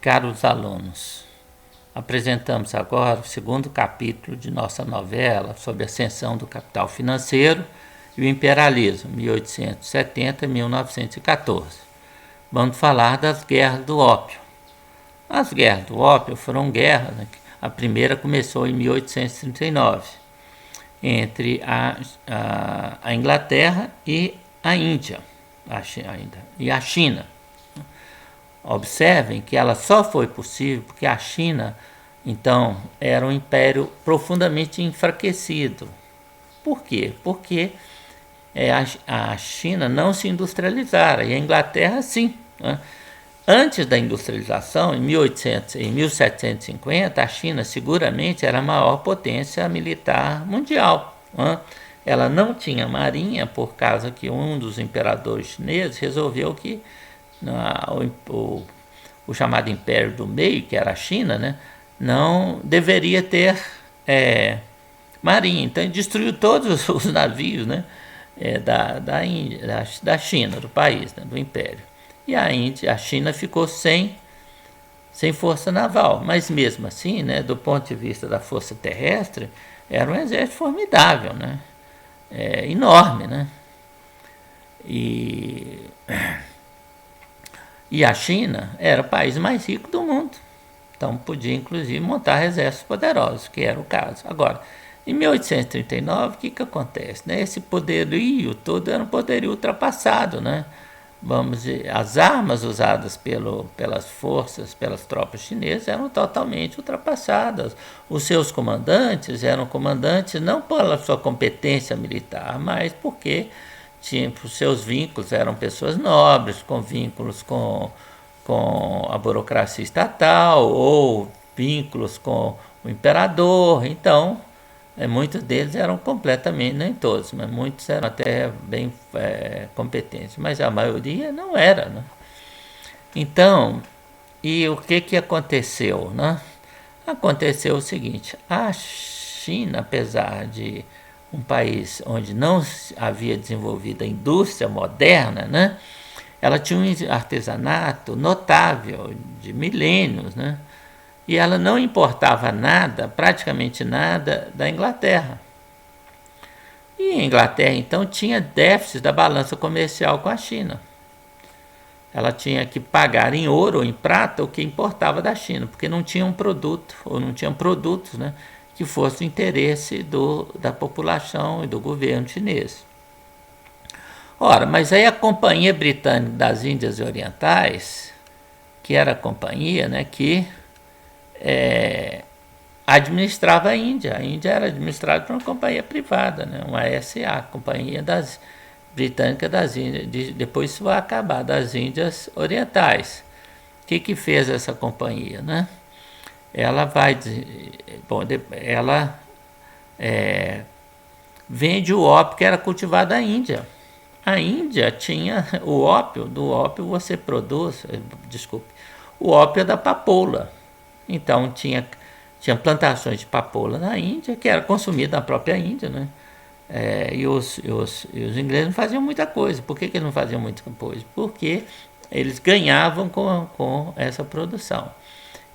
Caros alunos, apresentamos agora o segundo capítulo de nossa novela sobre a ascensão do capital financeiro e o imperialismo, 1870-1914. Vamos falar das guerras do ópio. As guerras do ópio foram guerras, né? A primeira começou em 1839, entre a Inglaterra e a Índia, e a China. Observem que ela só foi possível porque a China, então, era um império profundamente enfraquecido. Por quê? Porque a China não se industrializara e a Inglaterra sim. Né? Antes da industrialização, em 1750, a China seguramente era a maior potência militar mundial. Né? Ela não tinha marinha por causa que um dos imperadores chineses resolveu que o chamado Império do Meio, que era a China, né, não deveria ter marinha. Então ele destruiu todos os navios, né, da China, do país, né, do Império. E a China ficou sem força naval. Mas mesmo assim, né, do ponto de vista da força terrestre, era um exército formidável, né, enorme. Né, e a China era o país mais rico do mundo. Então podia inclusive montar exércitos poderosos, que era o caso. Agora, em 1839, o que acontece? Né? Esse poderio todo era um poderio ultrapassado. Né? Vamos dizer, as armas usadas pelas tropas chinesas eram totalmente ultrapassadas. Os seus comandantes eram comandantes não pela sua competência militar, mas porque os seus vínculos eram pessoas nobres, com vínculos com a burocracia estatal ou vínculos com o imperador. Então, muitos deles eram completamente, nem todos, mas muitos eram até bem competentes, mas a maioria não era. Né? Então, e o que aconteceu? Né? Aconteceu o seguinte: a China, apesar de um país onde não havia desenvolvido a indústria moderna, né, ela tinha um artesanato notável de milênios, né, e ela não importava nada, praticamente nada, da Inglaterra. E a Inglaterra, então, tinha déficit da balança comercial com a China. Ela tinha que pagar em ouro ou em prata o que importava da China, porque não tinha um produto, ou não tinham produtos, né, que fosse o interesse da população e do governo chinês. Ora, mas aí a Companhia Britânica das Índias Orientais, que era a companhia, né, que administrava a Índia era administrada por uma companhia privada, né, uma SA, Companhia Britânica das Índias, depois isso vai acabar, das Índias Orientais. O que fez essa companhia? Né? Ela vende o ópio que era cultivado na Índia. A Índia tinha o ópio, do ópio você produz, o ópio é da papoula. Então tinha plantações de papoula na Índia, que era consumida na própria Índia, né? E os ingleses não faziam muita coisa. Por que eles não faziam muita coisa? Porque eles ganhavam com essa produção.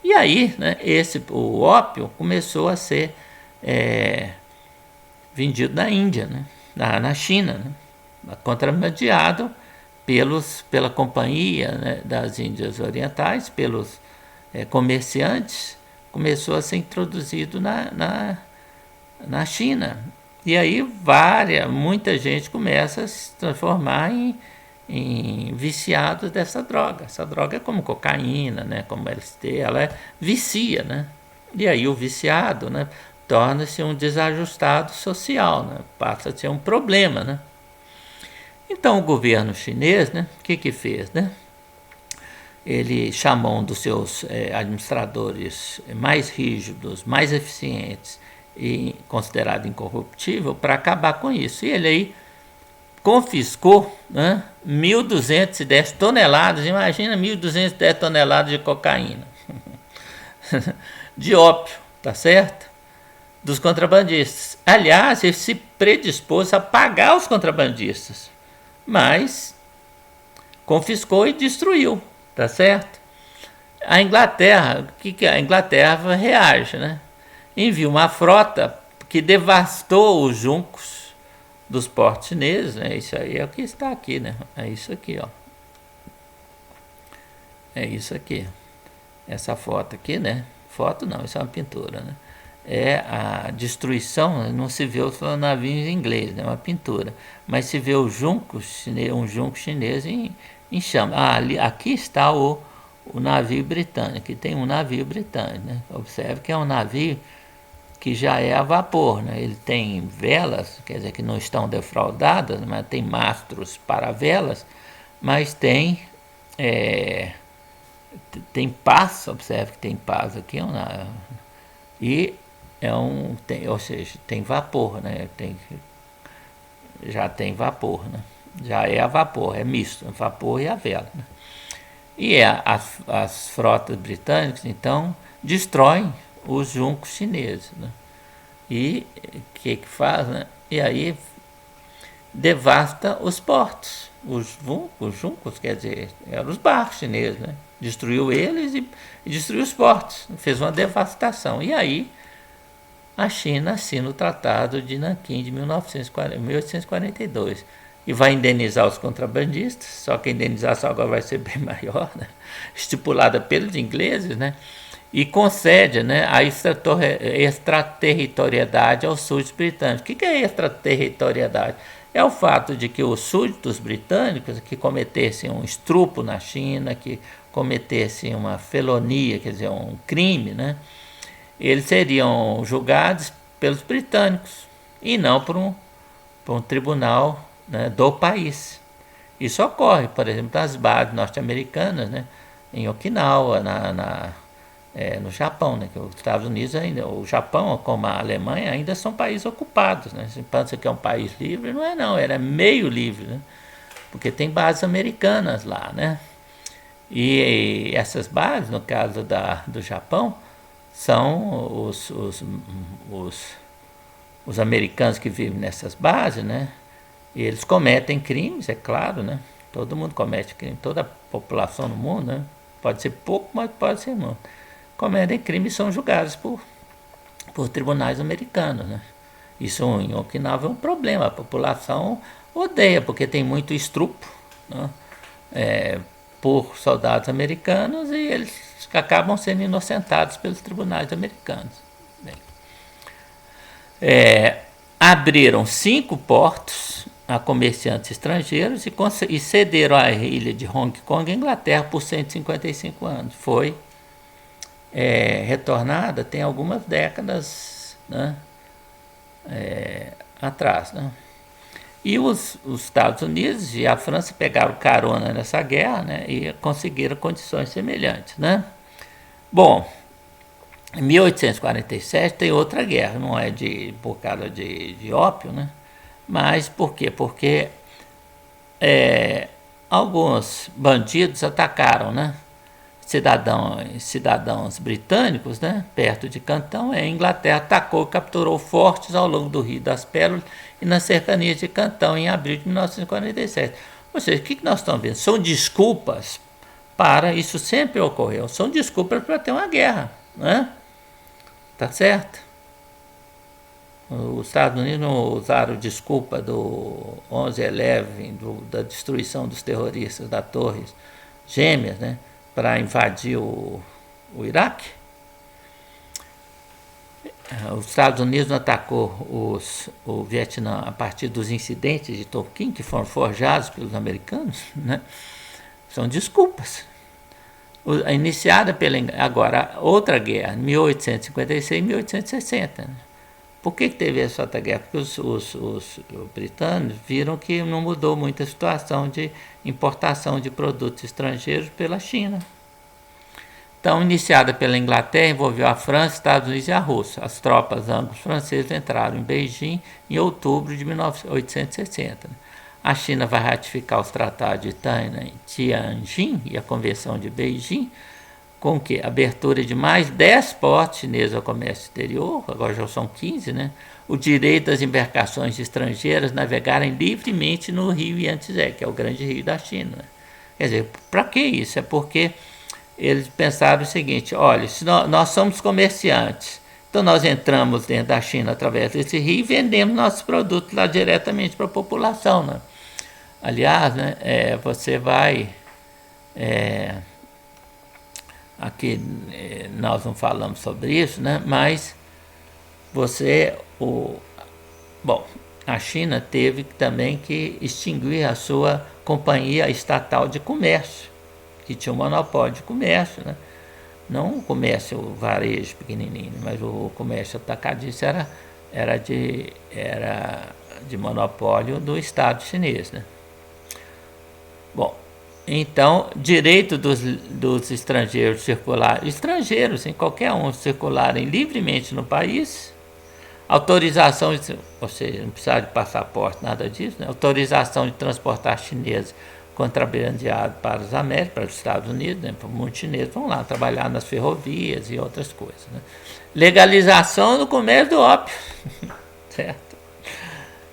E aí, né, o ópio começou a ser vendido na Índia, né, na China, né, contrabandeado pela Companhia, né, das Índias Orientais, pelos comerciantes, começou a ser introduzido na China. E aí muita gente começa a se transformar em viciados dessa droga. Essa droga é como cocaína, né, como LSD, ela vicia, né? E aí o viciado, né, torna-se um desajustado social, né? Passa a ser um problema, né? Então o governo chinês, né, o que fez, né? Ele chamou um dos seus administradores mais rígidos, mais eficientes e considerado incorruptível para acabar com isso. E ele aí confiscou, né, 1.210 toneladas, imagina 1.210 toneladas de cocaína, de ópio, tá certo? Dos contrabandistas. Aliás, ele se predispôs a pagar os contrabandistas, mas confiscou e destruiu, tá certo? A Inglaterra, o que é? A Inglaterra reage, né? Envia uma frota que devastou os juncos dos portos chineses, né? Isso aí é o que está aqui, né? É isso aqui, ó. É isso aqui. Essa foto aqui, né? Foto não, isso é uma pintura, né? É a destruição, não se vê os navios em inglês, né? É uma pintura. Mas se vê o junco chinês, um junco chinês em chama. Ah, ali, aqui está o navio britânico. Aqui tem um navio britânico, né? Observe que é um navio que já é a vapor, né? Ele tem velas, quer dizer que não estão defraudadas, mas tem mastros para velas, mas tem pás, observe que tem pás aqui, e ou seja, tem vapor, né? Já tem vapor, né? Já é a vapor, é misto, a vapor e a vela, né? E as frotas britânicas, então, destroem os juncos chineses, né? E o que faz, né? E aí devasta os portos, os juncos, quer dizer, eram os barcos chineses, né? Destruiu eles e destruiu os portos, fez uma devastação. E aí a China assina o Tratado de Nanquim de 1842 e vai indenizar os contrabandistas, só que a indenização agora vai ser bem maior, né? Estipulada pelos ingleses, né? E concede, né, a extraterritorialidade aos súditos britânicos. O que é extraterritorialidade? É o fato de que os súditos britânicos que cometessem um estupro na China, que cometessem uma felonia, quer dizer, um crime, né, eles seriam julgados pelos britânicos e não por um tribunal, né, do país. Isso ocorre, por exemplo, nas bases norte-americanas, né, em Okinawa, no Japão, né, que os Estados Unidos ainda, o Japão como a Alemanha ainda são países ocupados, né? Se pensa que é um país livre, não é não, era meio livre, né? Porque tem bases americanas lá, né? E essas bases, no caso do Japão, são os americanos que vivem nessas bases, né? E eles cometem crimes, é claro, né? Todo mundo comete crime, toda a população no mundo, né? Pode ser pouco, mas pode ser muito. Cometem crimes e são julgados por tribunais americanos, né? Isso em Okinawa é um problema, a população odeia, porque tem muito estupro, né? Por soldados americanos e eles acabam sendo inocentados pelos tribunais americanos. Bem, abriram 5 portos a comerciantes estrangeiros e cederam a ilha de Hong Kong à Inglaterra por 155 anos. Foi retornada tem algumas décadas, né, atrás, né? E os Estados Unidos e a França pegaram carona nessa guerra, né, e conseguiram condições semelhantes, né? Bom, em 1847 tem outra guerra, não é por causa de ópio, né? Mas por quê? Porque alguns bandidos atacaram, né, cidadãos britânicos, né, perto de Cantão. A Inglaterra atacou e capturou fortes ao longo do Rio das Pérolas e nas cercanias de Cantão em abril de 1947. Ou seja, o que nós estamos vendo? São desculpas para, isso sempre ocorreu, são desculpas para ter uma guerra, né? Tá certo? Os Estados Unidos não usaram desculpa do 11/11, da destruição dos terroristas da Torres Gêmeas, né, para invadir o Iraque. Os Estados Unidos não atacou o Vietnã a partir dos incidentes de Tonkin, que foram forjados pelos americanos, né? São desculpas. Iniciada agora, outra guerra, 1856 e 1860. Né? Por que teve essa outra guerra? Porque os britânicos viram que não mudou muito a situação de importação de produtos estrangeiros pela China. Então, iniciada pela Inglaterra, envolveu a França, Estados Unidos e a Rússia. As tropas anglo-francesas entraram em Beijing em outubro de 1860. A China vai ratificar os tratados de Tianjin e a Convenção de Beijing, com o quê? Abertura de mais 10 portos chineses ao comércio exterior, agora já são 15, né? O direito das embarcações estrangeiras navegarem livremente no rio Yangtze, que é o grande rio da China. Quer dizer, para que isso? É porque eles pensaram o seguinte: olha, se nós somos comerciantes, então nós entramos dentro da China através desse rio e vendemos nossos produtos lá diretamente para a população, né? Aliás, né, você vai... aqui nós não falamos sobre isso, né, mas bom, a China teve também que extinguir a sua companhia estatal de comércio, que tinha um monopólio de comércio, né? Não o comércio varejo pequenininho, mas o comércio atacadista era de monopólio do Estado chinês, né? Bom, então, direito dos estrangeiros circularem, estrangeiros em qualquer um, circularem livremente no país, autorização, ou seja, não precisa de passaporte, nada disso, né? Autorização de transportar chineses contrabandeado para os Américas, para os Estados Unidos, né? Muitos chineses vão lá trabalhar nas ferrovias e outras coisas, né? Legalização do comércio do ópio, certo?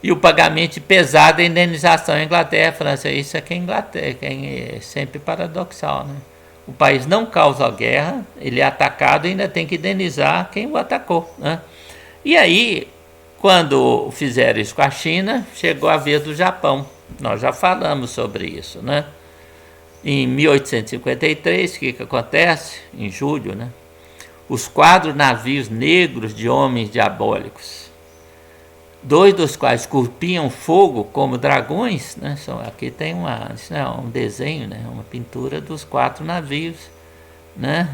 E o pagamento de pesada indenização em Inglaterra, França. Isso aqui é Inglaterra, que é sempre paradoxal, né? O país não causa guerra, ele é atacado e ainda tem que indenizar quem o atacou, né? E aí, quando fizeram isso com a China, chegou a vez do Japão. Nós já falamos sobre isso, né? Em 1853, o que acontece? Em julho, né? Os 4 navios negros de homens diabólicos, 2 dos quais cuspiam fogo como dragões, né? Aqui tem um desenho, né? Uma pintura dos 4 navios, né?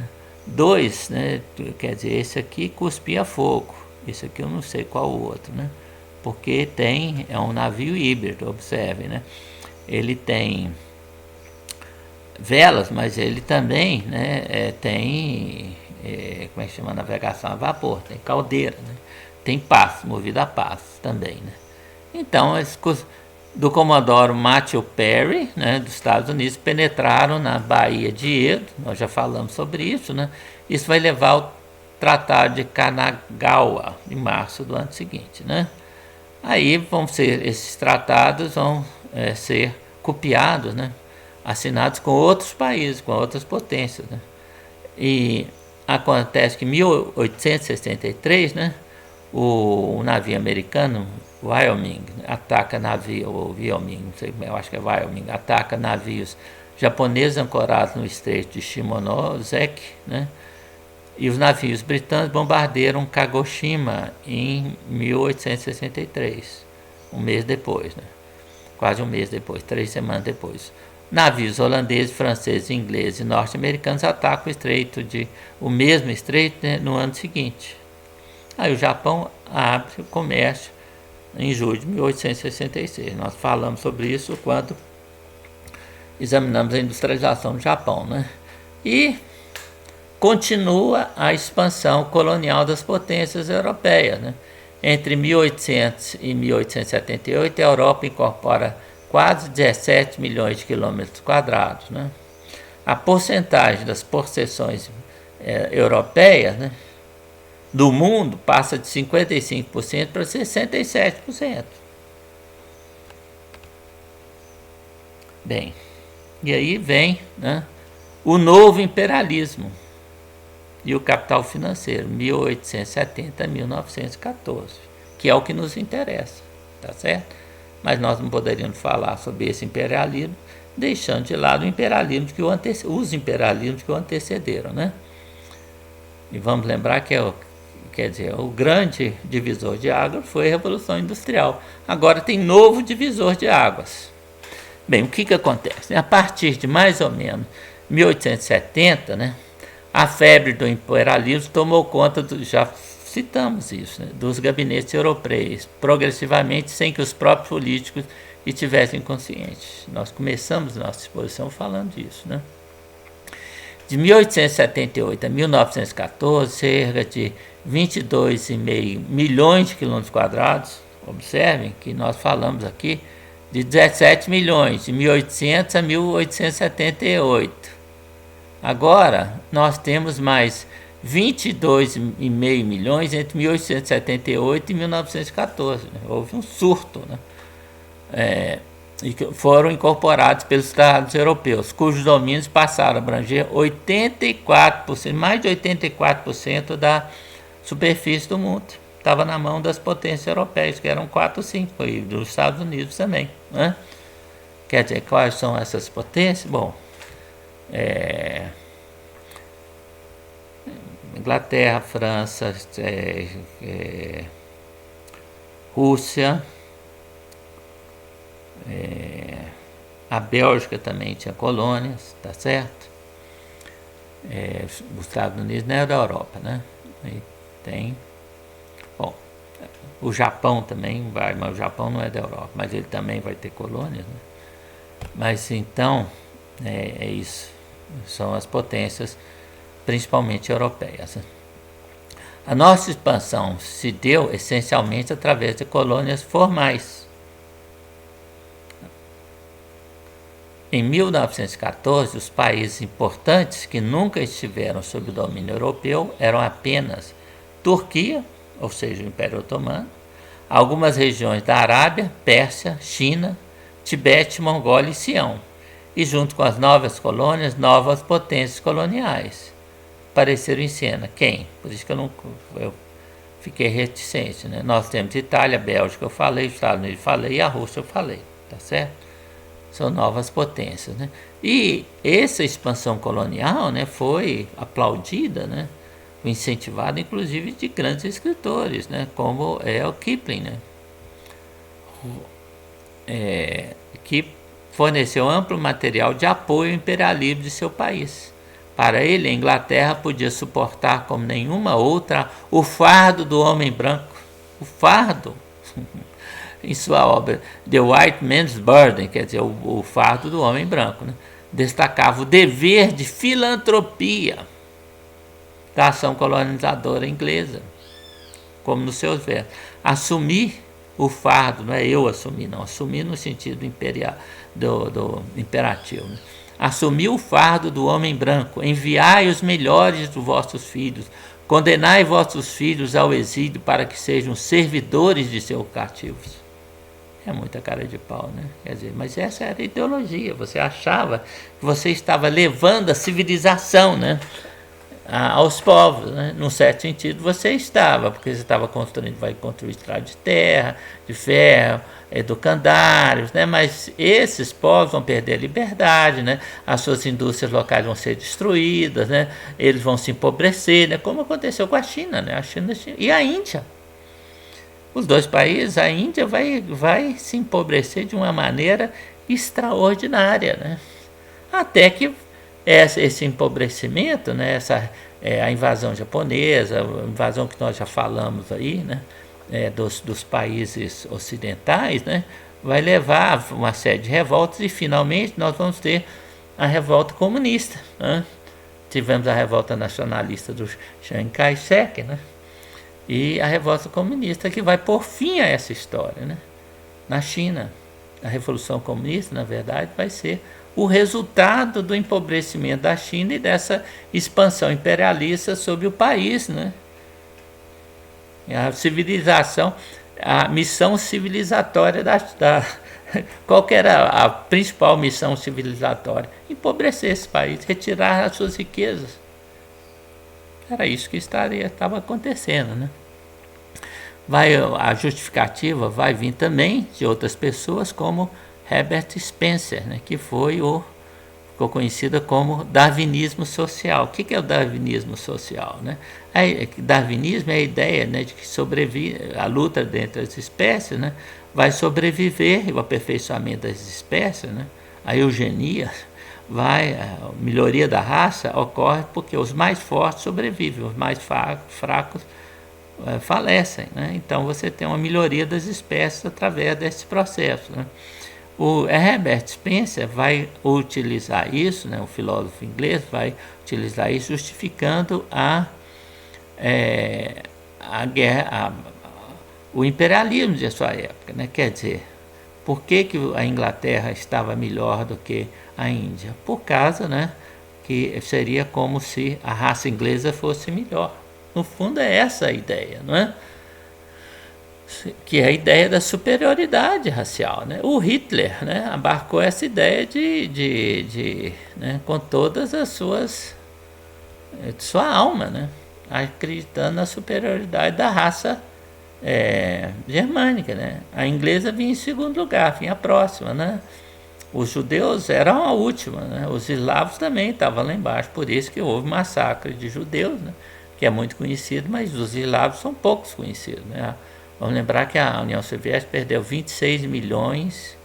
2, né? Quer dizer, esse aqui cuspia fogo, esse aqui eu não sei qual o outro, né? Porque é um navio híbrido, observe, né? Ele tem velas, mas ele também, né, tem, como é que chama a navegação a vapor, tem caldeira, né? Tem pás, movido a pás também, né? Então, do Comodoro Matthew Perry, né, dos Estados Unidos, penetraram na Baía de Edo, nós já falamos sobre isso, né? Isso vai levar ao Tratado de Kanagawa, em março do ano seguinte, né? Aí esses tratados vão ser copiados, né? Assinados com outros países, com outras potências, né? E acontece que em 1863, né, o navio americano Wyoming ataca Wyoming, não sei, eu acho que é Wyoming, ataca navios japoneses ancorados no estreito de Shimonoseki, né? E os navios britânicos bombardeiam Kagoshima em 1863, um mês depois, né? Quase um mês depois, 3 semanas depois. Navios holandeses, franceses, ingleses e norte-americanos atacam o mesmo estreito, né, no ano seguinte. Aí o Japão abre o comércio em julho de 1866. Nós falamos sobre isso quando examinamos a industrialização do Japão, né? E continua a expansão colonial das potências europeias, né? Entre 1800 e 1878, a Europa incorpora quase 17 milhões de quilômetros quadrados, né? A porcentagem das possessões europeias, né, do mundo passa de 55% para 67%. Bem, e aí vem, né, o novo imperialismo e o capital financeiro, 1870 a 1914, que é o que nos interessa, tá certo? Mas nós não poderíamos falar sobre esse imperialismo deixando de lado os imperialismos que o antecederam, né? E vamos lembrar que o grande divisor de águas foi a Revolução Industrial. Agora tem novo divisor de águas. Bem, o que acontece? A partir de mais ou menos 1870, né, a febre do imperialismo tomou conta, já citamos isso, né, dos gabinetes europeus, progressivamente, sem que os próprios políticos estivessem conscientes. Nós começamos nossa exposição falando disso, né? De 1878 a 1914, cerca de 22,5 milhões de quilômetros quadrados. Observem que nós falamos aqui de 17 milhões, de 1800 a 1878. Agora, nós temos mais 22,5 milhões entre 1878 e 1914. Né? Houve um surto, né? e que foram incorporados pelos estados europeus, cujos domínios passaram a abranger 84%, mais de 84% da superfície do mundo. Estava na mão das potências europeias, que eram 4 ou 5, e dos Estados Unidos também. Né? Quer dizer, quais são essas potências? Bom, Inglaterra, França, Rússia, a Bélgica também tinha colônias, tá certo? Os Estados Unidos não é da Europa, né? E tem. Bom, o Japão também vai, mas o Japão não é da Europa, mas ele também vai ter colônias, né? Mas então, é isso. São as potências, principalmente europeias. A nossa expansão se deu essencialmente através de colônias formais. Em 1914, os países importantes que nunca estiveram sob o domínio europeu eram apenas Turquia, ou seja, o Império Otomano, algumas regiões da Arábia, Pérsia, China, Tibete, Mongólia e Sião, e junto com as novas colônias, novas potências coloniais. Apareceram em cena. Quem? Por isso que eu fiquei reticente. Né? Nós temos Itália, Bélgica, eu falei, Estados Unidos, eu falei, e a Rússia, eu falei. Tá certo? São novas potências. Né? E essa expansão colonial, né, foi aplaudida, né, incentivada inclusive de grandes escritores, né, como é o Kipling, né, que forneceu amplo material de apoio ao imperialismo de seu país. Para ele, a Inglaterra podia suportar como nenhuma outra o fardo do homem branco. O fardo, em sua obra The White Man's Burden, quer dizer, o fardo do homem branco, né? Destacava o dever de filantropia da ação colonizadora inglesa, como nos seus versos. Assumir o fardo, não é eu assumir, não, assumir no sentido imperial, do imperativo. Né? Assumir o fardo do homem branco, enviai os melhores dos vossos filhos, condenai vossos filhos ao exílio para que sejam servidores de seus cativos. É muita cara de pau, né? Quer dizer, mas essa era a ideologia. Você achava que você estava levando a civilização, né, aos povos, né? Num certo sentido você estava, porque você estava construindo, vai construir estrada de terra, de ferro, educandários, né? Mas esses povos vão perder a liberdade, né? As suas indústrias locais vão ser destruídas, né? Eles vão se empobrecer, né? Como aconteceu com a China, né? A China e a Índia. Os dois países, a Índia vai se empobrecer de uma maneira extraordinária, né? Até que esse empobrecimento, né, a invasão japonesa, a invasão que nós já falamos aí, né, dos países ocidentais, né, vai levar a uma série de revoltas e finalmente nós vamos ter a revolta comunista. Né? Tivemos a revolta nacionalista do Chiang Kai-shek, né? E a revolta comunista que vai pôr fim a essa história. Né? Na China, a Revolução Comunista, na verdade, vai ser o resultado do empobrecimento da China e dessa expansão imperialista sobre o país. Né? A civilização, a missão civilizatória qual que era a principal missão civilizatória? Empobrecer esse país, retirar as suas riquezas. Era isso que estava acontecendo, né? A justificativa vai vir também de outras pessoas, como Herbert Spencer, né? Que ficou conhecida como darwinismo social. O que é o darwinismo social? Né? Darwinismo é a ideia, né, de que a luta entre as espécies, né, vai sobreviver, e o aperfeiçoamento das espécies, né, a eugenia, a melhoria da raça ocorre porque os mais fortes sobrevivem, os mais fracos falecem. Né? Então você tem uma melhoria das espécies através desse processo. Né? O Herbert Spencer vai utilizar isso, né, o filósofo inglês vai utilizar isso justificando a guerra, o imperialismo de sua época. Né? Quer dizer, por que a Inglaterra estava melhor do que a Índia? Por causa, né, que seria como se a raça inglesa fosse melhor. No fundo é essa a ideia, não é? que é a ideia da superioridade racial, né? O Hitler, né, abarcou essa ideia né, com todas as de sua alma, né, acreditando na superioridade da raça germânica, né? A inglesa vinha em segundo lugar, vinha próxima, né? Os judeus eram a última, né? Os eslavos também estavam lá embaixo, por isso que houve massacre de judeus, né? Que é muito conhecido, mas os eslavos são poucos conhecidos, né? Vamos lembrar que a União Soviética perdeu 26 milhões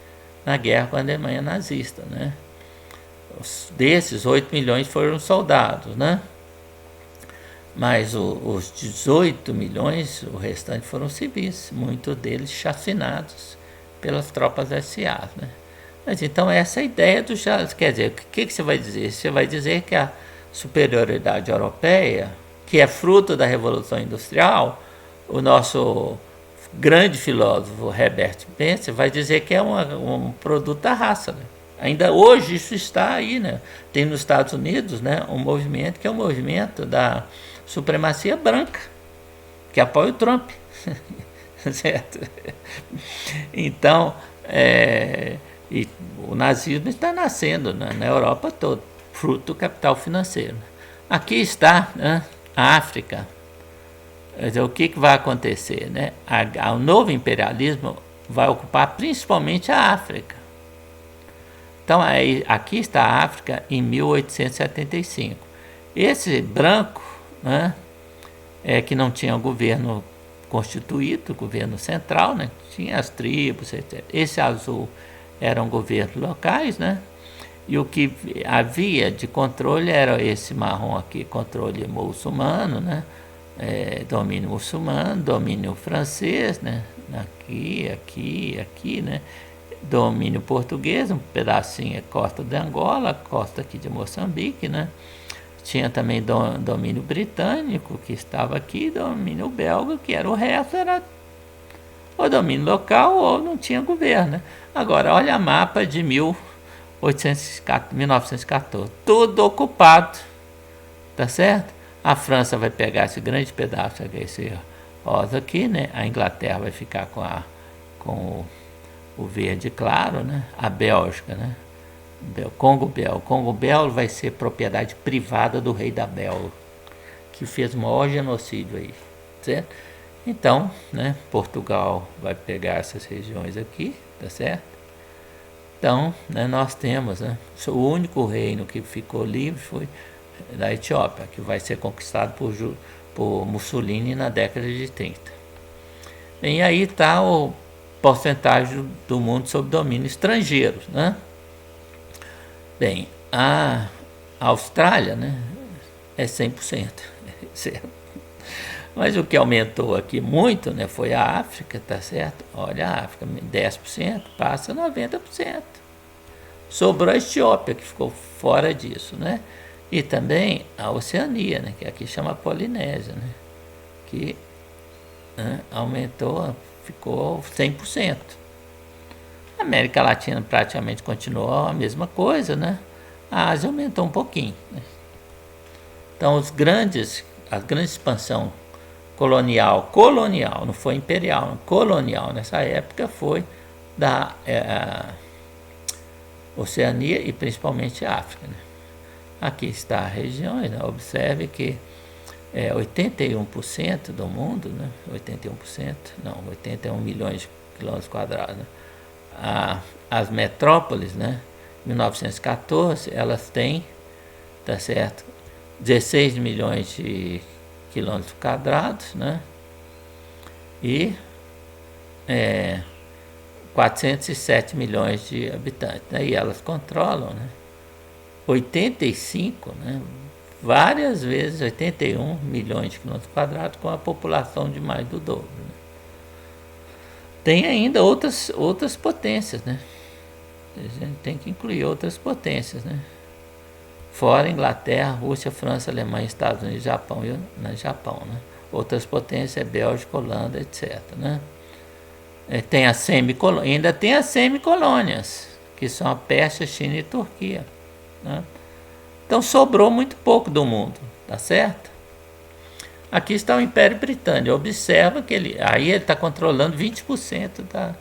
na guerra com a Alemanha nazista, né? Desses, 8 milhões foram soldados, né? Mas os 18 milhões, o restante foram civis, muitos deles chacinados pelas tropas SA, né? Mas então essa é a ideia do jazz. Quer dizer, o que você vai dizer? Você vai dizer que a superioridade europeia, que é fruto da Revolução Industrial, o nosso grande filósofo Herbert Spencer vai dizer que é um produto da raça, né? Ainda hoje isso está aí, né? Tem nos Estados Unidos, né, um movimento que é o movimento da supremacia branca, que apoia o Trump. Certo? Então, e o nazismo está nascendo, né, na Europa toda, fruto do capital financeiro. Aqui está, né, a África. O que vai acontecer? Né? O novo imperialismo vai ocupar principalmente a África. Então, aqui está a África em 1875. Esse branco, né, que não tinha governo constituído, governo central, né, tinha as tribos, etc. Esse azul eram governos locais, né, e o que havia de controle era esse marrom aqui, controle muçulmano, né, domínio muçulmano, domínio francês, né, aqui, né, domínio português, um pedacinho é costa de Angola, costa aqui de Moçambique, né. Tinha também domínio britânico, que estava aqui, domínio belga, que era o resto, era ou domínio local ou não tinha governo, né? Agora, olha a mapa de 1914, tudo ocupado, tá certo? A França vai pegar esse grande pedaço, esse rosa aqui, né? A Inglaterra vai ficar com o verde claro, né? A Bélgica, né? Congo Belo vai ser propriedade privada do rei da Bélgica, que fez o maior genocídio aí, certo? Então, né, Portugal vai pegar essas regiões aqui, tá certo? Então, né, nós temos, né, o único reino que ficou livre foi da Etiópia, que vai ser conquistado por Mussolini na década de 30. E aí está o porcentagem do mundo sob domínio estrangeiro, né? Bem, a Austrália, né, é 100%, certo? Mas o que aumentou aqui muito, né, foi a África, tá certo? Olha, a África, 10%, passa 90%. Sobrou a Etiópia, que ficou fora disso, né? E também a Oceania, né, que aqui chama Polinésia, né, que, né, aumentou, ficou 100%. A América Latina praticamente continuou a mesma coisa, né? A Ásia aumentou um pouquinho, né? Então, a grande expansão colonial, não foi imperial, colonial nessa época foi da Oceania e principalmente a África, né? Aqui está a região, né? Observe que 81% do mundo, né? 81 milhões de quilômetros quadrados, né? As metrópoles, né, 1914, elas têm, tá certo, 16 milhões de quilômetros quadrados, né, e 407 milhões de habitantes, né, e elas controlam, né, 85, né, várias vezes 81 milhões de quilômetros quadrados, com a população de mais do dobro, né. Tem ainda outras potências, né? A gente tem que incluir outras potências, né? Fora Inglaterra, Rússia, França, Alemanha, Estados Unidos, Japão né? Né? Outras potências é Bélgica, Holanda, etc. Né? Tem ainda tem as semicolônias, que são a Pérsia, China e Turquia, né? Então sobrou muito pouco do mundo, tá certo? Aqui está o Império Britânico. Observa que ele está controlando 20%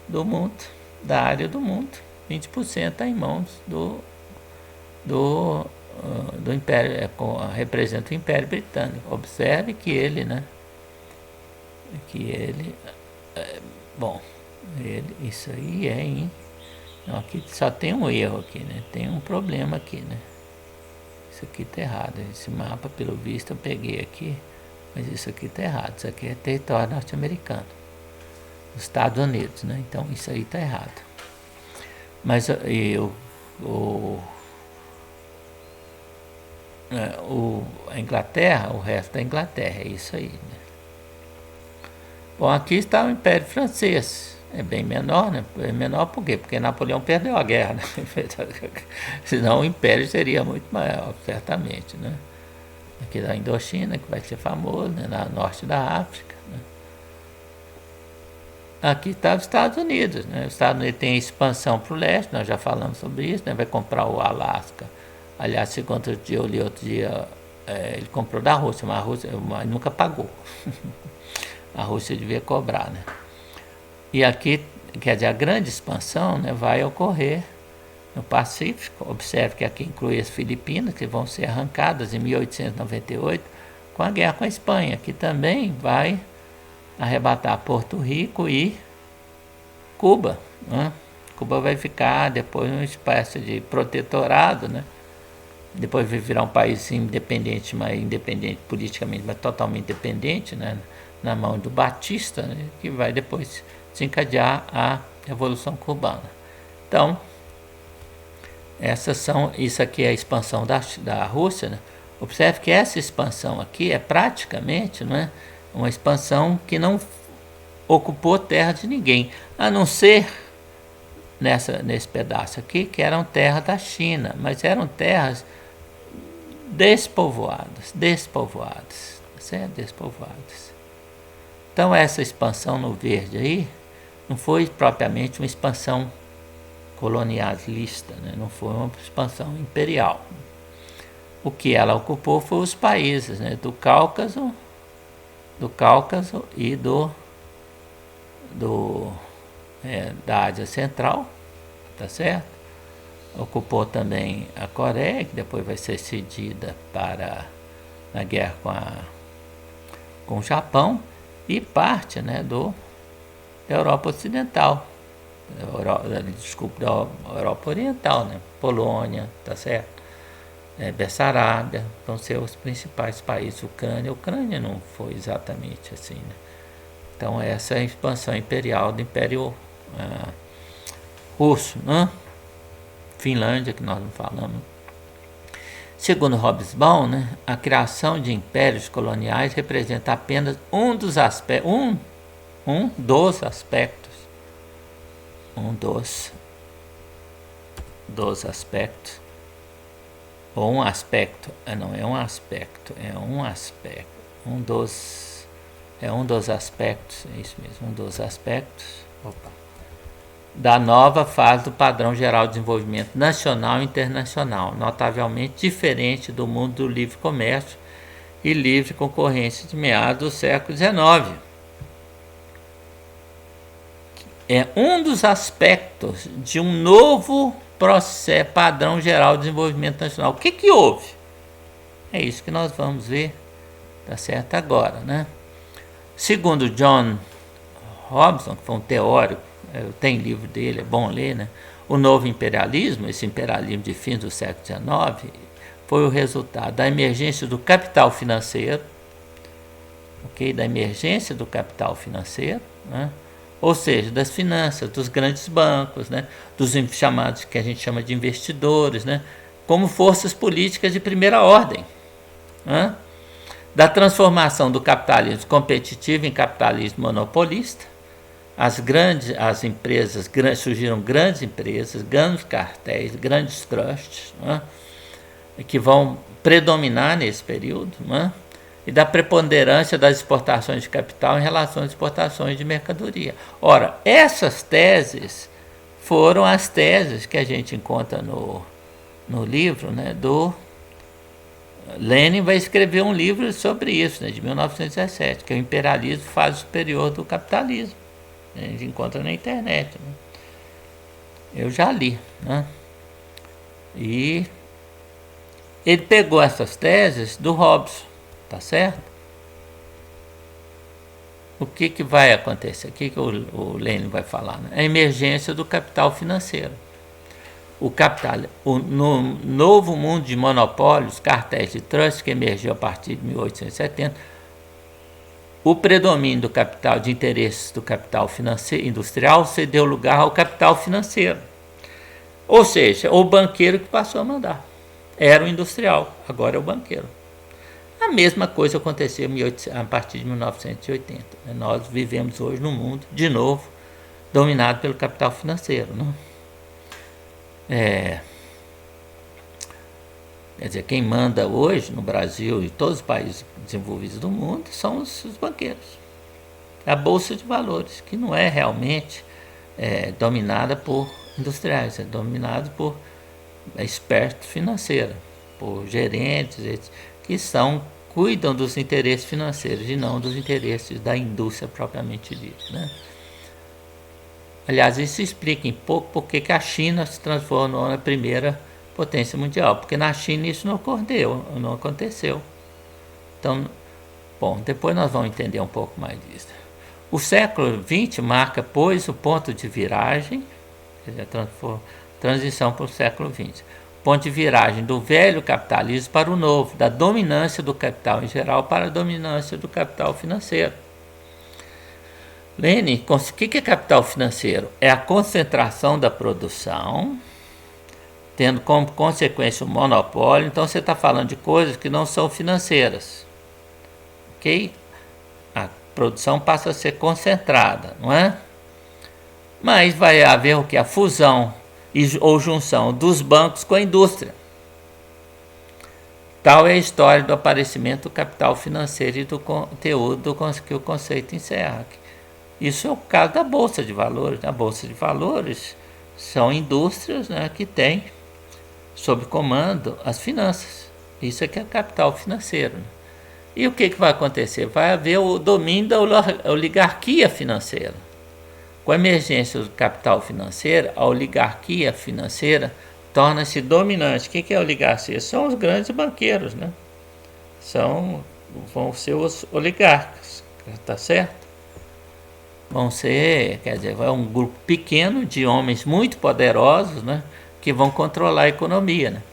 do mundo, da área do mundo. 20% está em mãos do Império, representa o Império Britânico. Observe que ele, né? Bom, isso aí não, aqui só tem um erro aqui, né? Tem um problema aqui, né? Isso aqui está errado. Esse mapa, pelo visto, eu peguei aqui, mas isso aqui está errado. Isso aqui é território norte-americano, dos Estados Unidos, né? Então isso aí está errado. Mas a Inglaterra, o resto da Inglaterra, é isso aí, né? Bom, aqui está o Império Francês. É bem menor, né? É menor por quê? Porque Napoleão perdeu a guerra, né? Senão o Império seria muito maior, certamente, né? Aqui da Indochina, que vai ser famoso, né? No norte da África, né? Aqui está os Estados Unidos, né? Os Estados Unidos tem expansão para o leste, nós já falamos sobre isso, né? Vai comprar o Alasca. Aliás, segundo eu li outro dia, ele comprou da Rússia, mas a Rússia nunca pagou. A Rússia devia cobrar, né? E aqui, quer dizer, a grande expansão, né, vai ocorrer no Pacífico. Observe que aqui inclui as Filipinas, que vão ser arrancadas em 1898 com a guerra com a Espanha, que também vai arrebatar Porto Rico e Cuba, né? Cuba vai ficar depois uma espécie de protetorado, né? Depois vai virar um país independente, mas independente politicamente, mas totalmente dependente, né? Na mão do Batista, né? Que vai depois desencadear a Revolução Cubana. Então, isso aqui é a expansão da Rússia, né? Observe que essa expansão aqui é praticamente, não é, uma expansão que não ocupou terra de ninguém, a não ser nesse pedaço aqui, que eram terras da China, mas eram terras despovoadas, certo? Despovoadas. Então essa expansão no verde aí não foi propriamente uma expansão colonialista, né? Não foi uma expansão imperial. O que ela ocupou foi os países, né? do Cáucaso e da Ásia Central, tá certo? Ocupou também a Coreia, que depois vai ser cedida na guerra com o Japão, e parte, né, da Europa Ocidental, da Europa Oriental, né? Polônia, tá certo? Bessarábia, vão ser os principais países. Ucrânia não foi exatamente assim, né? Então essa é a expansão imperial do Império Russo, né? Finlândia, que nós não falamos. Segundo Hobsbawm, né, a criação de impérios coloniais representa apenas um dos aspectos, ou um aspecto, não é um aspecto, é um aspecto, um dos aspectos, é isso mesmo, um dos aspectos, da nova fase do padrão geral de desenvolvimento nacional e internacional, notavelmente diferente do mundo do livre comércio e livre concorrência de meados do século XIX. É um dos aspectos de um novo processo, padrão geral de desenvolvimento nacional. O que houve? É isso que nós vamos ver, tá certo, agora, né? Segundo John Hobson, que foi um teórico, tem livro dele, é bom ler, né? O novo imperialismo, esse imperialismo de fins do século XIX, foi o resultado da emergência do capital financeiro, da emergência do capital financeiro, né? Ou seja, das finanças, dos grandes bancos, né? Dos chamados, que a gente chama de investidores, né? Como forças políticas de primeira ordem, né? Da transformação do capitalismo competitivo em capitalismo monopolista. As empresas, surgiram grandes empresas, grandes cartéis, grandes trusts, né, que vão predominar nesse período, né, e da preponderância das exportações de capital em relação às exportações de mercadoria. Ora, essas teses foram as teses que a gente encontra no livro, né, Lenin vai escrever um livro sobre isso, né, de 1917, que é o imperialismo fase superior do capitalismo. A gente encontra na internet. Né? Eu já li. Né? E ele pegou essas teses do Hobbes, tá certo? O que vai acontecer? O que o Lenin vai falar? Né? A emergência do capital financeiro. No novo mundo de monopólios, cartéis de trust que emergiu a partir de 1870, o predomínio do capital de interesses do capital financeiro industrial cedeu lugar ao capital financeiro. Ou seja, o banqueiro que passou a mandar. Era o industrial, agora é o banqueiro. A mesma coisa aconteceu a partir de 1980. Nós vivemos hoje num mundo, de novo, dominado pelo capital financeiro. Não? Quer dizer, quem manda hoje no Brasil e todos os países desenvolvidos do mundo são os banqueiros. A Bolsa de Valores, que não é realmente dominada por industriais, é dominada por expertos financeiros, por gerentes que cuidam dos interesses financeiros e não dos interesses da indústria propriamente dita. Né? Aliás, isso explica em pouco porque que a China se transformou na primeira potência mundial, porque na China isso não aconteceu. Então, bom, depois nós vamos entender um pouco mais disso. O século XX marca, pois, o ponto de viragem, quer dizer, a transição para o século XX. Ponto de viragem do velho capitalismo para o novo, da dominância do capital em geral para a dominância do capital financeiro. Lenin, o que é capital financeiro? É a concentração da produção, tendo como consequência o monopólio. Então você está falando de coisas que não são financeiras. Ok? A produção passa a ser concentrada, não é? Mas vai haver o que? A fusão ou junção dos bancos com a indústria. Tal é a história do aparecimento do capital financeiro e do conteúdo que o conceito encerra. Isso é o caso da Bolsa de Valores. A Bolsa de Valores são indústrias, né, que têm sob comando as finanças. Isso é que é capital financeiro. E o que vai acontecer? Vai haver o domínio da oligarquia financeira. Com a emergência do capital financeiro, a oligarquia financeira torna-se dominante. O que é a oligarquia? São os grandes banqueiros, né? Vão ser os oligarcas, tá certo? Vão ser, quer dizer, é um grupo pequeno de homens muito poderosos, né, que vão controlar a economia, né,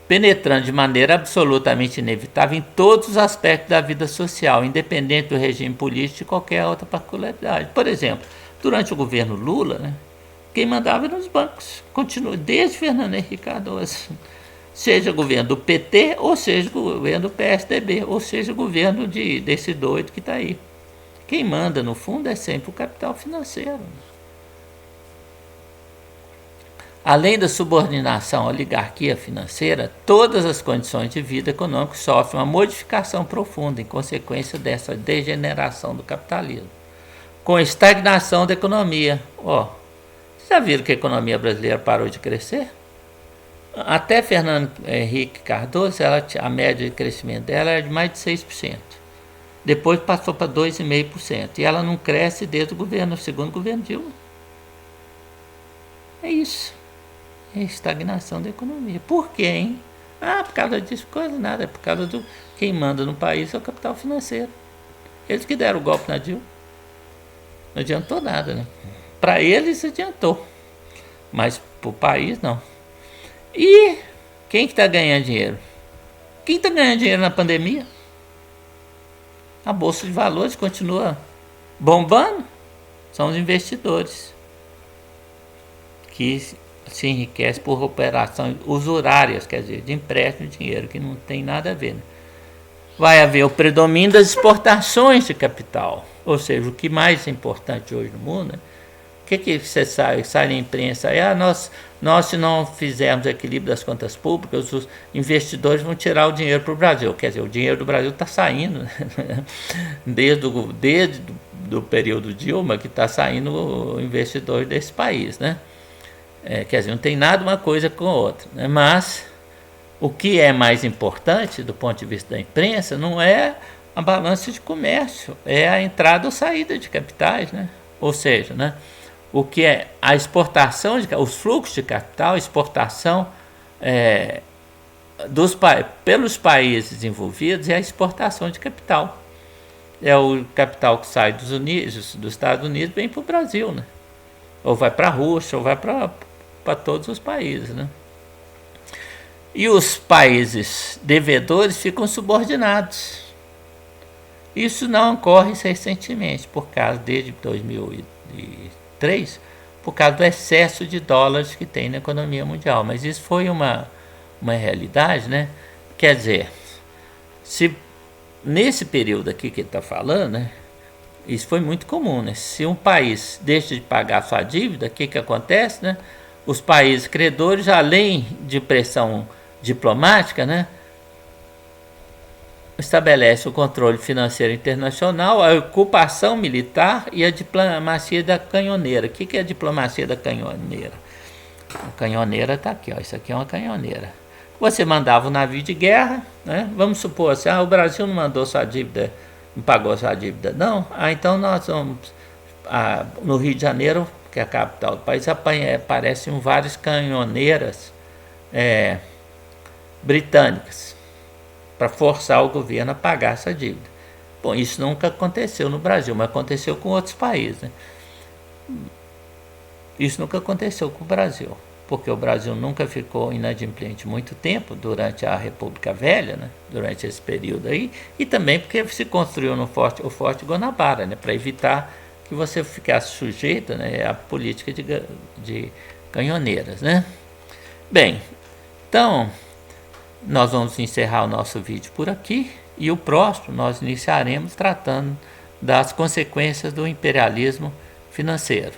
penetrando de maneira absolutamente inevitável em todos os aspectos da vida social, independente do regime político e qualquer outra particularidade. Por exemplo, durante o governo Lula, né, quem mandava eram os bancos, continua desde Fernando Henrique Cardoso, seja governo do PT, ou seja governo do PSDB, ou seja governo desse doido que está aí. Quem manda, no fundo, é sempre o capital financeiro. Além da subordinação à oligarquia financeira, todas as condições de vida econômica sofrem uma modificação profunda em consequência dessa degeneração do capitalismo. Com a estagnação da economia. Vocês já viram que a economia brasileira parou de crescer? Até Fernando Henrique Cardoso, a média de crescimento dela era de mais de 6%. Depois passou para 2,5%. E ela não cresce desde o segundo governo Dilma. É isso. É a estagnação da economia. Por quê, hein? Por causa disso, coisa nada. É por causa do quem manda no país é o capital financeiro. Eles que deram o golpe na Dilma. Não adiantou nada, né? Para eles adiantou. Mas para o país, não. E quem que está ganhando dinheiro? Quem está ganhando dinheiro na pandemia? A Bolsa de Valores continua bombando. São os investidores que se enriquecem por operações usurárias, quer dizer, de empréstimo de dinheiro, que não tem nada a ver. Né? Vai haver o predomínio das exportações de capital. Ou seja, o que mais é importante hoje no mundo, né? O que você sai na imprensa? Nós, se não fizermos equilíbrio das contas públicas, os investidores vão tirar o dinheiro para o Brasil. Quer dizer, o dinheiro do Brasil está saindo, né? desde o período Dilma, que está saindo o investidor desse país. Né? Quer dizer, não tem nada uma coisa com a outra. Né? Mas O que é mais importante do ponto de vista da imprensa não é a balança de comércio, é a entrada ou saída de capitais, né? Ou seja, né, o que é a exportação, os fluxos de capital, exportação pelos países desenvolvidos, é a exportação de capital. É o capital que sai dos Estados Unidos, vem para o Brasil, né? Ou vai para a Rússia, ou vai para todos os países, né? E os países devedores ficam subordinados. Isso não ocorre recentemente, desde 2003, por causa do excesso de dólares que tem na economia mundial. Mas isso foi uma realidade, né? Quer dizer, se nesse período aqui que ele está falando, né, isso foi muito comum, né? Se um país deixa de pagar sua dívida, o que acontece, né? Os países credores, além de pressão diplomática, né, estabelece o controle financeiro internacional, a ocupação militar e a diplomacia da canhoneira. O que é a diplomacia da canhoneira? A canhoneira está aqui, ó. Isso aqui é uma canhoneira. Você mandava um navio de guerra, né? Vamos supor assim, o Brasil não mandou sua dívida, não pagou sua dívida, não? Então nós vamos no Rio de Janeiro, que é a capital do país, aparecem várias canhoneiras britânicas para forçar o governo a pagar essa dívida. Bom, isso nunca aconteceu no Brasil, mas aconteceu com outros países, né? Isso nunca aconteceu com o Brasil, porque o Brasil nunca ficou inadimplente muito tempo durante a República Velha, né? Durante esse período aí, e também porque se construiu o Forte Guanabara, né? Para evitar que você ficasse sujeito, né, à política de canhoneiras, né? Bem, então nós vamos encerrar o nosso vídeo por aqui, e o próximo nós iniciaremos tratando das consequências do imperialismo financeiro.